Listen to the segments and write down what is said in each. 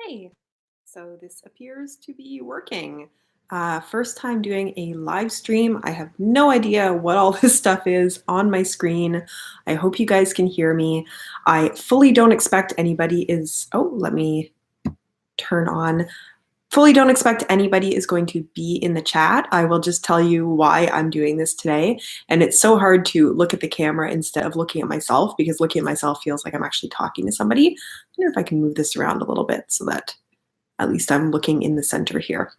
Hey, so this appears to be working. First time doing a live stream. I have no idea what all this stuff is on my screen. I hope you guys can hear me. I fully don't expect anybody is, oh, let me turn on. Fully don't expect anybody is going to be in the chat. I will just tell you why I'm doing this today. And it's so hard to look at the camera instead of looking at myself because looking at myself feels like I'm actually talking to somebody. I wonder if I can move this around a little bit so that at least I'm looking in the center here.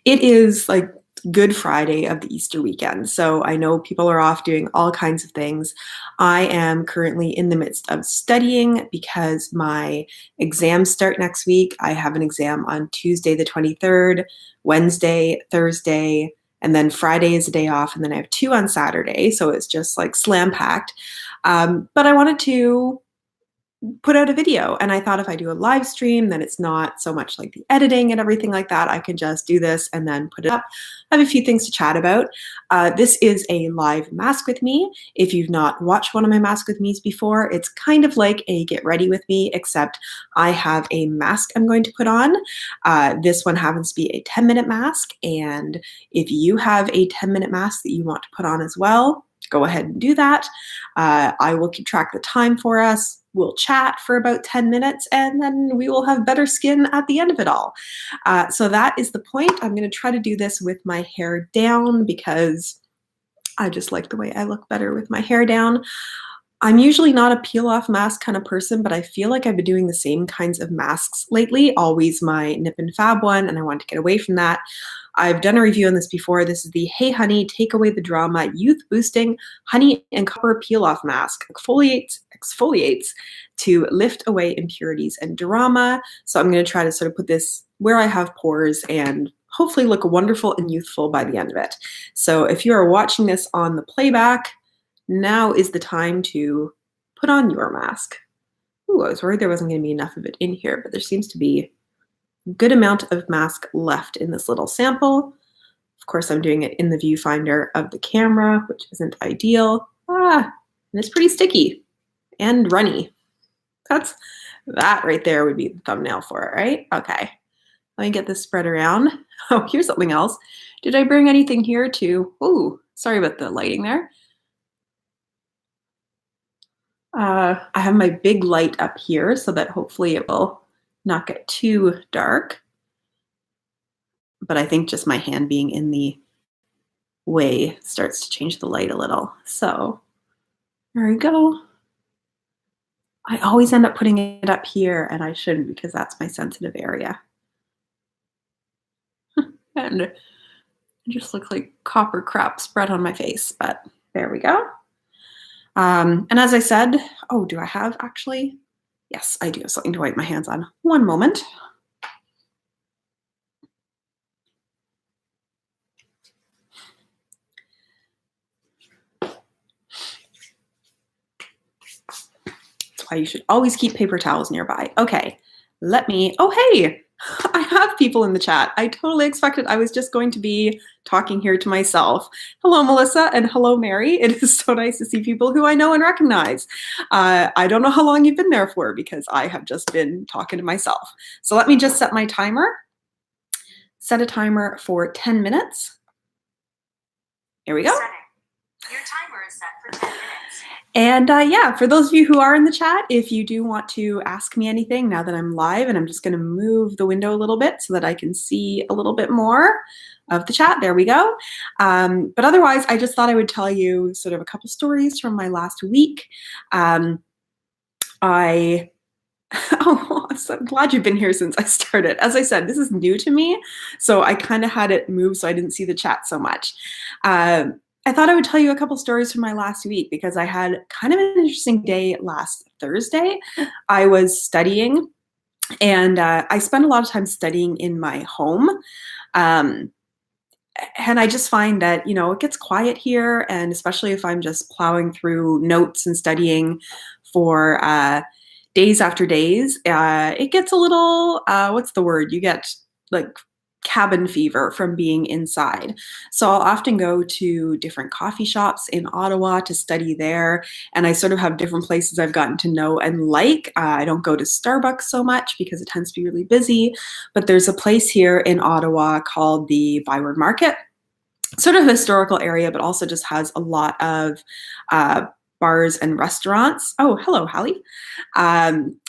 It is like Good Friday of the Easter weekend, so I know people are off doing all kinds of things. I am currently in the midst of studying because my exams start next week. I have an exam on Tuesday the 23rd, Wednesday, Thursday, and then Friday is a day off, and then I have 2 on Saturday, so it's just like slam packed. But I wanted to put out a video, and I thought if I do a live stream, then it's not so much like the editing and everything like that. I can just do this and then put it up. I have a few things to chat about. This is a live Mask with Me. If you've not watched one of my Mask with Me's before, it's kind of like a Get Ready with Me, except I have a mask I'm going to put on. This one happens to be a 10-minute mask, and if you have a 10-minute mask that you want to put on as well, go ahead and do that. I will keep track of the time for us. We'll chat for about 10 minutes, and then we will have better skin at the end of it all. So that is the point. I'm going to try to do this with my hair down because I just like the way I look better with my hair down. I'm usually not a peel-off mask kind of person, but I feel like I've been doing the same kinds of masks lately, always my Nip and Fab one, and I want to get away from that. I've done a review on this before. This is the Hey Honey, Take Away the Drama Youth Boosting Honey and Copper Peel-Off Mask. Exfoliates to lift away impurities and drama. So I'm going to try to sort of put this where I have pores and hopefully look wonderful and youthful by the end of it. So if you are watching this on the playback, now is the time to put on your mask. Ooh, I was worried there wasn't going to be enough of it in here, but there seems to be a good amount of mask left in this little sample. Of course, I'm doing it in the viewfinder of the camera, which isn't ideal. And it's pretty sticky and runny. That right there would be the thumbnail for it, right? Okay, let me get this spread around. Oh, here's something else. Did I bring anything here too? Ooh, sorry about the lighting there. I have my big light up here so that hopefully it will not get too dark. But I think just my hand being in the way starts to change the light a little. So there we go. I always end up putting it up here, and I shouldn't because that's my sensitive area. And it just looks like copper crap spread on my face, but there we go. And as I said, oh, do I have actually? Yes, I do have something to wipe my hands on. One moment. That's why you should always keep paper towels nearby. Okay, let me, oh, hey, I have people in the chat. I totally expected I was just going to be talking here to myself. Hello, Melissa, and hello, Mary. It is so nice to see people who I know and recognize. I don't know how long you've been there for because I have just been talking to myself. So let me just set my timer. Set a timer for 10 minutes. Here we go. Your timer is set for 10 minutes. And yeah, for those of you who are in the chat, if you do want to ask me anything now that I'm live, and I'm just going to move the window a little bit so that I can see a little bit more of the chat. There we go. But otherwise, I just thought I would tell you sort of a couple stories from my last week. Oh, I'm so glad you've been here since I started. As I said, this is new to me, so I kind of had it move so I didn't see the chat so much. I thought I would tell you a couple stories from my last week because I had kind of an interesting day last Thursday. I was studying, and I spend a lot of time studying in my home. And I just find that, you know, it gets quiet here, and especially if I'm just plowing through notes and studying for days after days, it gets a little, what's the word? You get like cabin fever from being inside. So I'll often go to different coffee shops in Ottawa to study there. And I sort of have different places I've gotten to know and like. I don't go to Starbucks so much because it tends to be really busy. But there's a place here in Ottawa called the Byward Market, sort of historical area, but also just has a lot of bars and restaurants. Oh, hello, Hallie.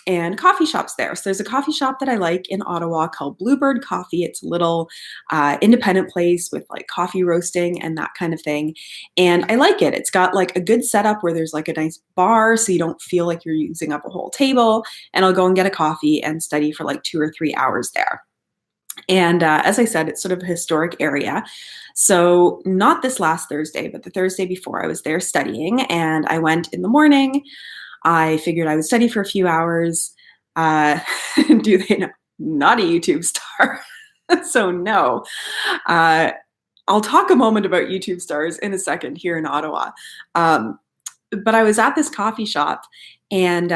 And coffee shops there. So there's a coffee shop that I like in Ottawa called Bluebird Coffee. It's a little independent place with like coffee roasting and that kind of thing. And I like it. It's got like a good setup where there's like a nice bar so you don't feel like you're using up a whole table. And I'll go and get a coffee and study for like 2 or 3 hours there. And as I said, it's sort of a historic area. So not this last Thursday, but the Thursday before, I was there studying, and I went in the morning. I figured I would study for a few hours. Do they know? Not a YouTube star. So no. I'll talk a moment about YouTube stars in a second here in Ottawa. But I was at this coffee shop and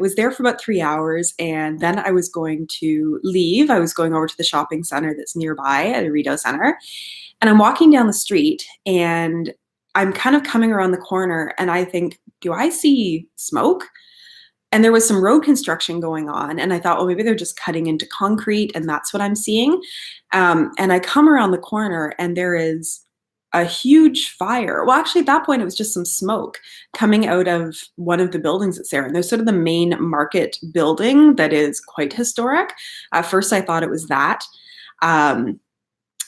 was there for about 3 hours. And then I was going to leave. I was going over to the shopping center that's nearby at a Rideau Center. And I'm walking down the street and I'm kind of coming around the corner and I think, do I see smoke? And there was some road construction going on. And I thought, well, maybe they're just cutting into concrete and that's what I'm seeing. And I come around the corner and there is a huge fire. Well, actually, at that point, it was just some smoke coming out of one of the buildings that's there. And there's sort of the main market building that is quite historic. At first, I thought it was that.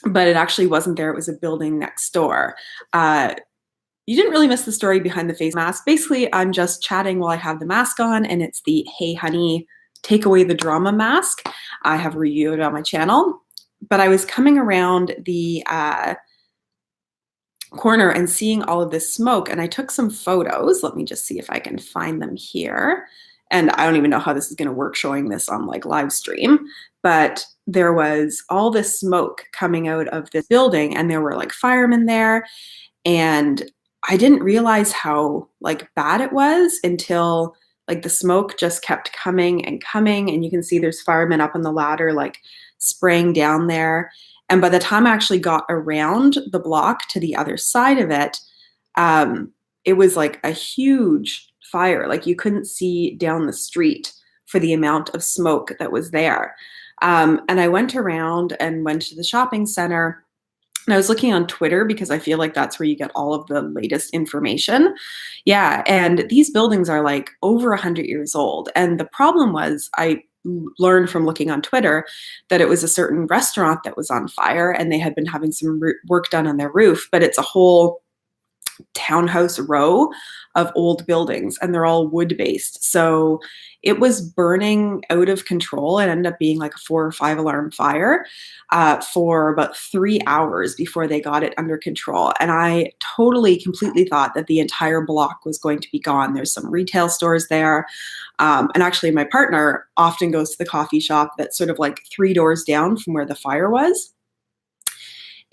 But it actually wasn't there. It was a building next door. You didn't really miss the story behind the face mask. Basically, I'm just chatting while I have the mask on, and it's the Hey Honey, Take Away the Drama mask. I have reviewed it on my channel. But I was coming around the corner and seeing all of this smoke, and I took some photos. Let me just see if I can find them here. And I don't even know how this is going to work showing this on like live stream, but there was all this smoke coming out of this building and there were like firemen there. And I didn't realize how like bad it was until like the smoke just kept coming and coming. And you can see there's firemen up on the ladder, like spraying down there. And by the time I actually got around the block to the other side of it, it was like a huge fire. Like you couldn't see down the street for the amount of smoke that was there. And I went around and went to the shopping center. And I was looking on Twitter because I feel like that's where you get all of the latest information. Yeah, and these buildings are like over 100 years old. And the problem was I learned from looking on Twitter that it was a certain restaurant that was on fire and they had been having some work done on their roof, but it's a whole townhouse row of old buildings and they're all wood based. So it was burning out of control. It ended up being like a 4 or 5 alarm fire for about 3 hours before they got it under control. And I totally, completely thought that the entire block was going to be gone. There's some retail stores there. And actually my partner often goes to the coffee shop that's sort of like 3 doors down from where the fire was.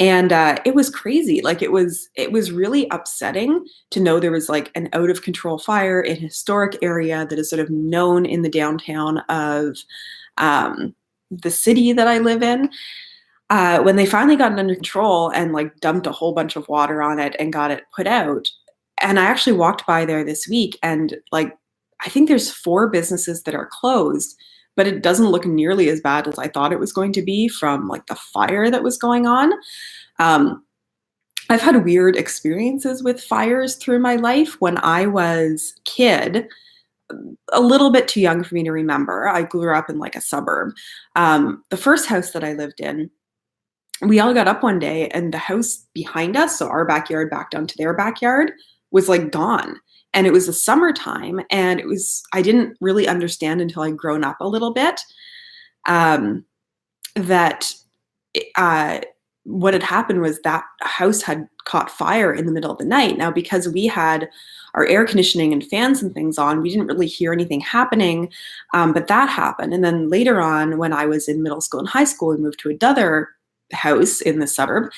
And it was crazy. Like it was really upsetting to know there was like an out of control fire in a historic area that is sort of known in the downtown of the city that I live in. When they finally got it under control and like dumped a whole bunch of water on it and got it put out. And I actually walked by there this week and like, I think there's 4 businesses that are closed, but it doesn't look nearly as bad as I thought it was going to be from like the fire that was going on. I've had weird experiences with fires through my life. When I was a kid, a little bit too young for me to remember, I grew up in like a suburb. The first house that I lived in, we all got up one day and the house behind us, so our backyard backed onto their backyard, was like gone. And it was the summertime, and I didn't really understand until I'd grown up a little bit that what had happened was that house had caught fire in the middle of the night. Now, because we had our air conditioning and fans and things on, we didn't really hear anything happening, but that happened. And then later on, when I was in middle school and high school, we moved to another house in the suburb.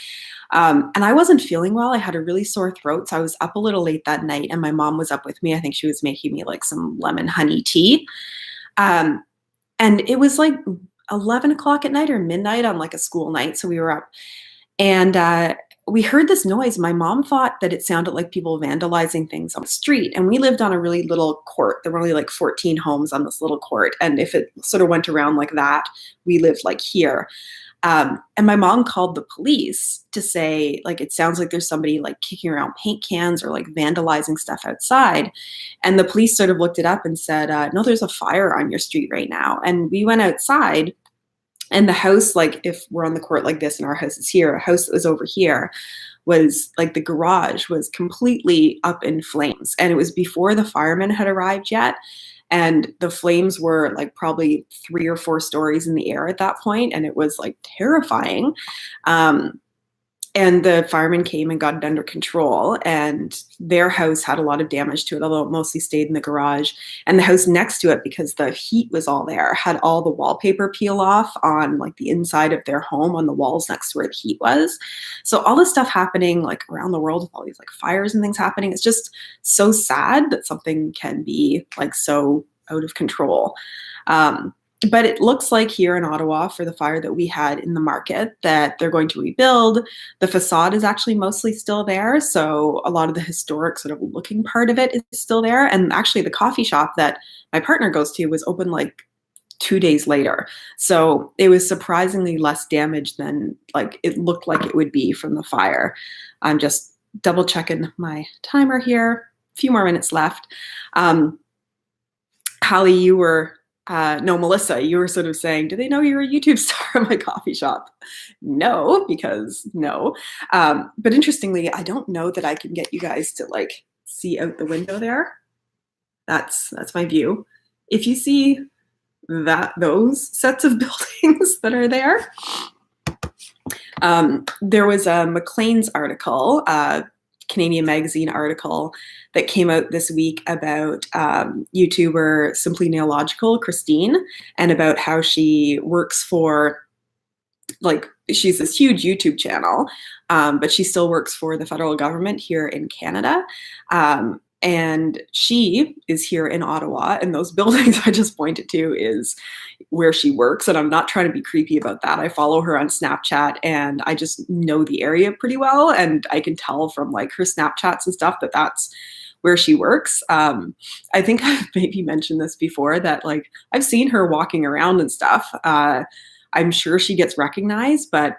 And I wasn't feeling well. I had a really sore throat. So I was up a little late that night and my mom was up with me. I think she was making me like some lemon honey tea. And it was like 11 o'clock at night or midnight on like a school night. So we were up and we heard this noise. My mom thought that it sounded like people vandalizing things on the street. And we lived on a really little court. There were only like 14 homes on this little court. And if it sort of went around like that, we lived like here. And my mom called the police to say, like, it sounds like there's somebody like kicking around paint cans or like vandalizing stuff outside. And the police sort of looked it up and said, no, there's a fire on your street right now. And we went outside. And the house, like if we're on the court like this and our house is here, a house that was over here was like the garage was completely up in flames. And it was before the firemen had arrived yet. And the flames were like probably 3 or 4 stories in the air at that point, and it was like terrifying. And the firemen came and got it under control, and their house had a lot of damage to it, although it mostly stayed in the garage. And the house next to it, because the heat was all there, had all the wallpaper peel off on like the inside of their home on the walls next to where the heat was. So all this stuff happening like around the world with all these like fires and things happening, it's just so sad that something can be like so out of control. But it looks like here in Ottawa for the fire that we had in the market that they're going to rebuild. The facade is actually mostly still there. So a lot of the historic sort of looking part of it is still there. And actually the coffee shop that my partner goes to was open like 2 days later. So it was surprisingly less damage than like it looked like it would be from the fire. I'm just double checking my timer here. A few more minutes left. Hallie, you were no, Melissa, you were sort of saying, do they know you're a YouTube star at my coffee shop? No, because no. But interestingly, I don't know that I can get you guys to like see out the window there. That's my view. If you see those sets of buildings that are there, there was a Maclean's article, Canadian Magazine article that came out this week about YouTuber Simply Nailogical, Christine, and about how she works for, like, she's this huge YouTube channel, but she still works for the federal government here in Canada. And she is here in Ottawa, and those buildings I just pointed to is where she works. And I'm not trying to be creepy about that. I follow her on Snapchat, and I just know the area pretty well. And I can tell from like her Snapchats and stuff that that's where she works. I think I've maybe mentioned this before, that like I've seen her walking around and stuff. I'm sure she gets recognized, but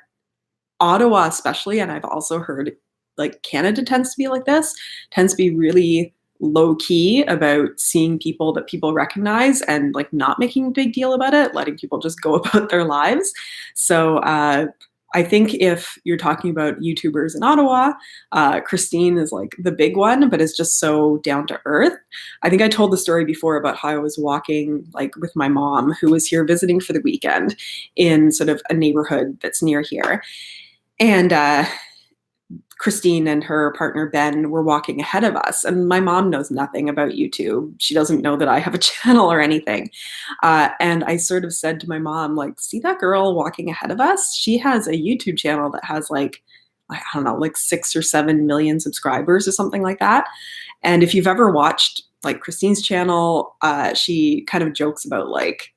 Ottawa especially, and I've also heard like Canada tends to be like this, tends to be really low key about seeing people that people recognize and like not making a big deal about it, letting people just go about their lives. So I think if you're talking about YouTubers in Ottawa, Christine is like the big one, but is just so down to earth. I think I told the story before about how I was walking like with my mom, who was here visiting for the weekend in sort of a neighborhood that's near here. And Christine and her partner Ben were walking ahead of us, and my mom knows nothing about YouTube. She doesn't know that I have a channel or anything. And I sort of said to my mom, like, see that girl walking ahead of us? She has a YouTube channel that has like, I don't know, like 6 or 7 million subscribers or something like that. And if you've ever watched like Christine's channel, she kind of jokes about like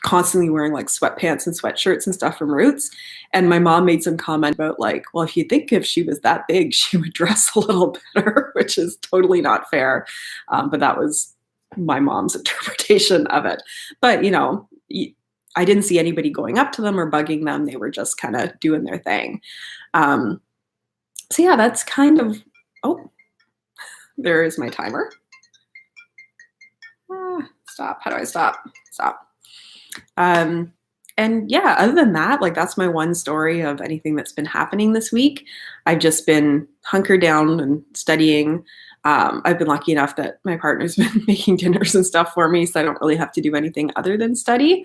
constantly wearing like sweatpants and sweatshirts and stuff from Roots. And my mom made some comment about like, well, if you think if she was that big, she would dress a little better, which is totally not fair. But that was my mom's interpretation of it. But, you know, I didn't see anybody going up to them or bugging them. They were just kind of doing their thing. So yeah, that's kind of, oh, there is my timer. Stop. How do I stop? Stop. And yeah, other than that, like that's my one story of anything that's been happening this week. I've just been hunkered down and studying. I've been lucky enough that my partner's been making dinners and stuff for me, so I don't really have to do anything other than study.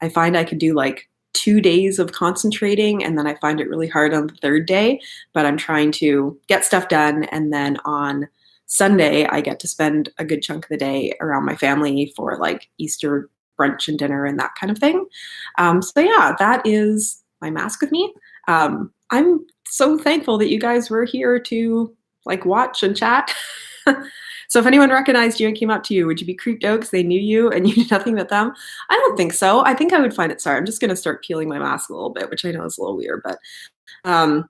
I find I could do like 2 days of concentrating, and then I find it really hard on the third day, but I'm trying to get stuff done. And then on Sunday, I get to spend a good chunk of the day around my family for like Easter brunch and dinner and that kind of thing. So yeah, that is my mask with me. I'm so thankful that you guys were here to like watch and chat. So if anyone recognized you and came up to you, would you be creeped out because they knew you and you knew nothing but them? I don't think so. I think I would find it, sorry, I'm just going to start peeling my mask a little bit, which I know is a little weird, but um,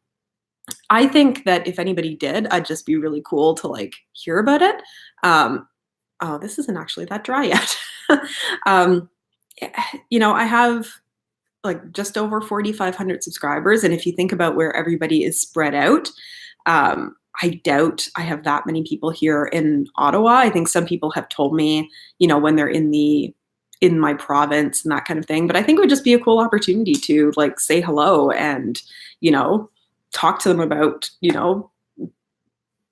I think that if anybody did, I'd just be really cool to like hear about it. Oh, this isn't actually that dry yet. um, I have like just over 4,500 subscribers. And if you think about where everybody is spread out, I doubt I have that many people here in Ottawa. I think some people have told me, when they're in my province and that kind of thing. But I think it would just be a cool opportunity to like say hello and, talk to them about,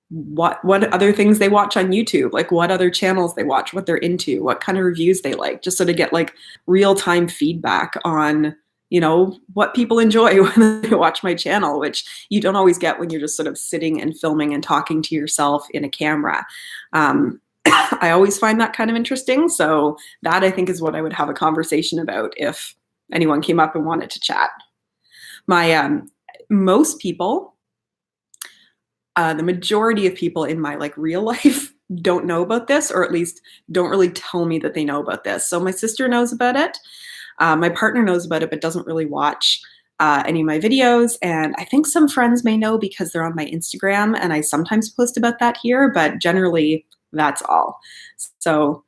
what other things they watch on YouTube, like what other channels they watch, what they're into, what kind of reviews they like, just so to get like real-time feedback on, what people enjoy when they watch my channel, which you don't always get when you're just sort of sitting and filming and talking to yourself in a camera. I always find that kind of interesting. So that I think is what I would have a conversation about if anyone came up and wanted to chat. Most people, the majority of people in my like real life don't know about this, or at least don't really tell me that they know about this. So my sister knows about it. My partner knows about it, but doesn't really watch any of my videos. And I think some friends may know because they're on my Instagram and I sometimes post about that here, but generally that's all. So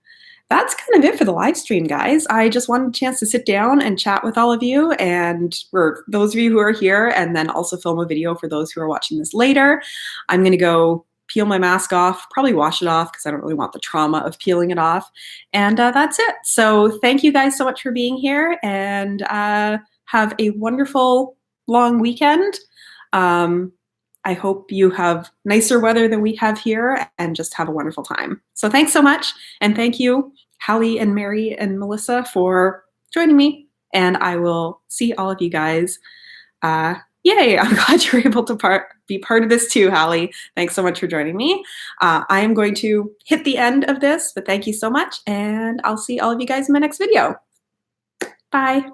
that's kind of it for the live stream, guys. I just wanted a chance to sit down and chat with all of you, and for those of you who are here, and then also film a video for those who are watching this later. I'm going to go peel my mask off, probably wash it off because I don't really want the trauma of peeling it off. And that's it. So thank you guys so much for being here, and have a wonderful long weekend. I hope you have nicer weather than we have here and just have a wonderful time. So thanks so much. And thank you, Hallie and Mary and Melissa, for joining me. And I will see all of you guys. Yay, I'm glad you're able to be part of this too, Hallie. Thanks so much for joining me. I am going to hit the end of this, but thank you so much. And I'll see all of you guys in my next video. Bye.